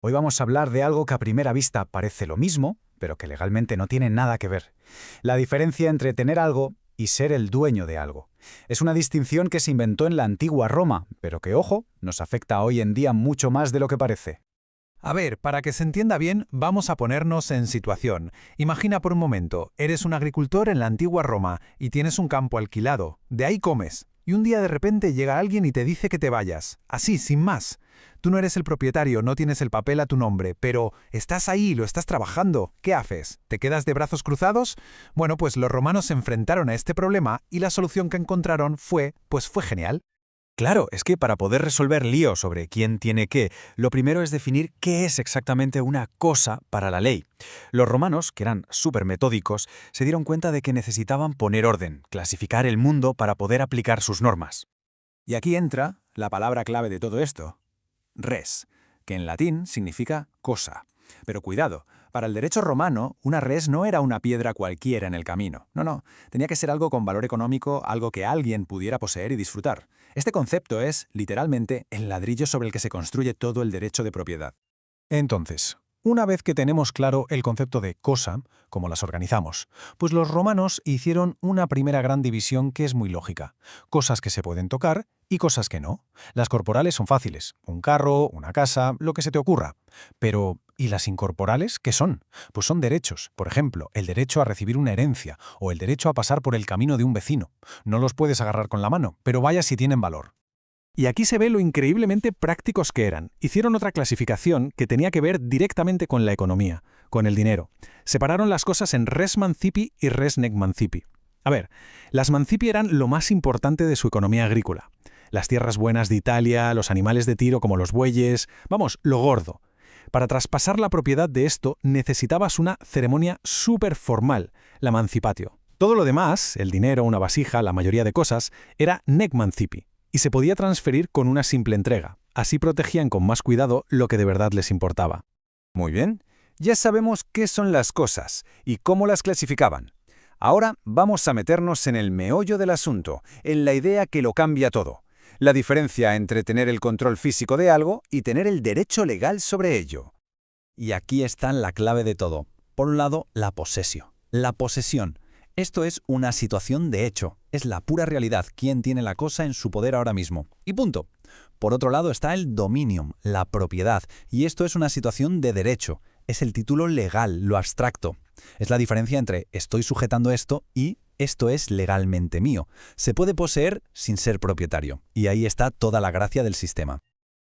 Hoy vamos a hablar de algo que a primera vista parece lo mismo, pero que legalmente no tiene nada que ver. La diferencia entre tener algo y ser el dueño de algo. Es una distinción que se inventó en la antigua Roma, pero que, ojo, nos afecta hoy en día mucho más de lo que parece. A ver, para que se entienda bien, vamos a ponernos en situación. Imagina por un momento, eres un agricultor en la antigua Roma y tienes un campo alquilado, de ahí comes, y un día de repente llega alguien y te dice que te vayas, así, sin más. Tú no eres el propietario, no tienes el papel a tu nombre, pero estás ahí, lo estás trabajando. ¿Qué haces? ¿Te quedas de brazos cruzados? Bueno, pues los romanos se enfrentaron a este problema y la solución que encontraron fue genial. Claro, es que para poder resolver líos sobre quién tiene qué, lo primero es definir qué es exactamente una cosa para la ley. Los romanos, que eran súper metódicos, se dieron cuenta de que necesitaban poner orden, clasificar el mundo para poder aplicar sus normas. Y aquí entra la palabra clave de todo esto, res, que en latín significa cosa. Pero cuidado, para el derecho romano, una res no era una piedra cualquiera en el camino. No, tenía que ser algo con valor económico, algo que alguien pudiera poseer y disfrutar. Este concepto es, literalmente, el ladrillo sobre el que se construye todo el derecho de propiedad. Entonces, una vez que tenemos claro el concepto de cosa, cómo las organizamos, pues los romanos hicieron una primera gran división que es muy lógica. Cosas que se pueden tocar y cosas que no. Las corporales son fáciles, un carro, una casa, lo que se te ocurra. Pero, ¿y las incorporales qué son? Pues son derechos. Por ejemplo, el derecho a recibir una herencia o el derecho a pasar por el camino de un vecino. No los puedes agarrar con la mano, pero vaya si tienen valor. Y aquí se ve lo increíblemente prácticos que eran. Hicieron otra clasificación que tenía que ver directamente con la economía, con el dinero. Separaron las cosas en res mancipi y res nec mancipi. A ver, las mancipi eran lo más importante de su economía agrícola. Las tierras buenas de Italia, los animales de tiro como los bueyes, vamos, lo gordo. Para traspasar la propiedad de esto necesitabas una ceremonia súper formal, la mancipatio. Todo lo demás, el dinero, una vasija, la mayoría de cosas, era nec mancipi. Y se podía transferir con una simple entrega. Así protegían con más cuidado lo que de verdad les importaba. Muy bien, ya sabemos qué son las cosas y cómo las clasificaban. Ahora vamos a meternos en el meollo del asunto, en la idea que lo cambia todo. La diferencia entre tener el control físico de algo y tener el derecho legal sobre ello. Y aquí está la clave de todo. Por un lado, la posesio. La posesión. Esto es una situación de hecho. Es la pura realidad, quién tiene la cosa en su poder ahora mismo. Y punto. Por otro lado está el dominium, la propiedad. Y esto es una situación de derecho. Es el título legal, lo abstracto. Es la diferencia entre estoy sujetando esto y esto es legalmente mío. Se puede poseer sin ser propietario. Y ahí está toda la gracia del sistema.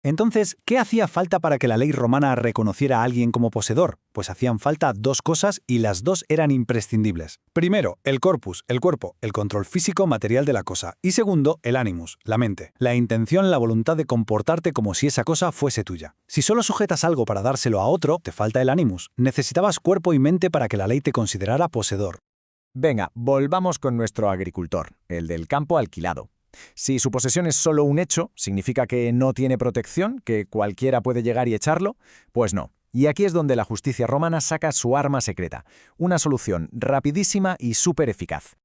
Entonces, ¿qué hacía falta para que la ley romana reconociera a alguien como poseedor? Pues hacían falta dos cosas y las dos eran imprescindibles. Primero, el corpus, el cuerpo, el control físico material de la cosa. Y segundo, el animus, la mente, la intención, la voluntad de comportarte como si esa cosa fuese tuya. Si solo sujetas algo para dárselo a otro, te falta el animus. Necesitabas cuerpo y mente para que la ley te considerara poseedor. Venga, volvamos con nuestro agricultor, el del campo alquilado. Si su posesión es solo un hecho, ¿significa que no tiene protección, que cualquiera puede llegar y echarlo? Pues no. Y aquí es donde la justicia romana saca su arma secreta, una solución rapidísima y súper eficaz.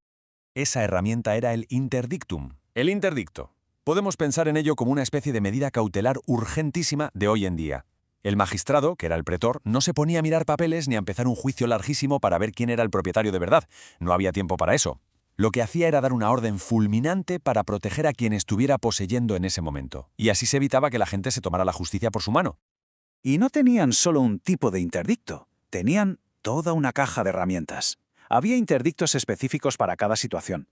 Esa herramienta era el interdictum. El interdicto. Podemos pensar en ello como una especie de medida cautelar urgentísima de hoy en día. El magistrado, que era el pretor, no se ponía a mirar papeles ni a empezar un juicio larguísimo para ver quién era el propietario de verdad. No había tiempo para eso. Lo que hacía era dar una orden fulminante para proteger a quien estuviera poseyendo en ese momento. Y así se evitaba que la gente se tomara la justicia por su mano. Y no tenían solo un tipo de interdicto, tenían toda una caja de herramientas. Había interdictos específicos para cada situación.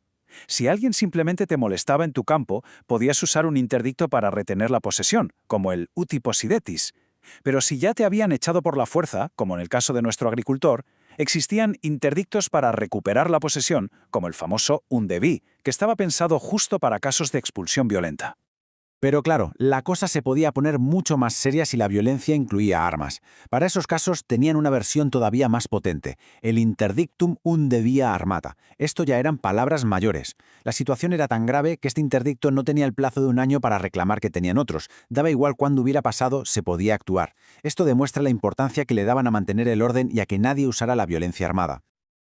Si alguien simplemente te molestaba en tu campo, podías usar un interdicto para retener la posesión, como el uti possidetis. Pero si ya te habían echado por la fuerza, como en el caso de nuestro agricultor, existían interdictos para recuperar la posesión, como el famoso undebi, que estaba pensado justo para casos de expulsión violenta. Pero claro, la cosa se podía poner mucho más seria si la violencia incluía armas. Para esos casos tenían una versión todavía más potente, el interdictum undebia armata. Esto ya eran palabras mayores. La situación era tan grave que este interdicto no tenía el plazo de un año para reclamar que tenían otros. Daba igual cuándo hubiera pasado, se podía actuar. Esto demuestra la importancia que le daban a mantener el orden y a que nadie usara la violencia armada.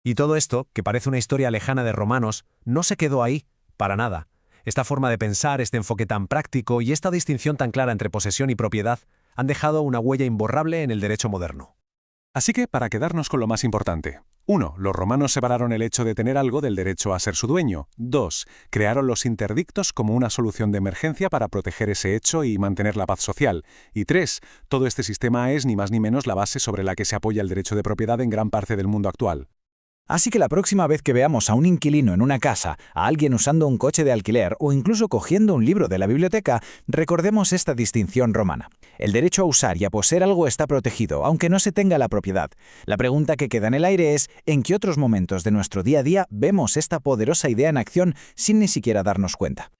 Y todo esto, que parece una historia lejana de romanos, no se quedó ahí, para nada. Esta forma de pensar, este enfoque tan práctico y esta distinción tan clara entre posesión y propiedad Han dejado una huella imborrable en el derecho moderno. Así que, para quedarnos con lo más importante. 1. Los romanos separaron el hecho de tener algo del derecho a ser su dueño. 2. Crearon los interdictos como una solución de emergencia para proteger ese hecho y mantener la paz social. Y 3. Todo este sistema es ni más ni menos la base sobre la que se apoya el derecho de propiedad en gran parte del mundo actual. Así que la próxima vez que veamos a un inquilino en una casa, a alguien usando un coche de alquiler o incluso cogiendo un libro de la biblioteca, recordemos esta distinción romana. El derecho a usar y a poseer algo está protegido, aunque no se tenga la propiedad. La pregunta que queda en el aire es, ¿en qué otros momentos de nuestro día a día vemos esta poderosa idea en acción sin ni siquiera darnos cuenta?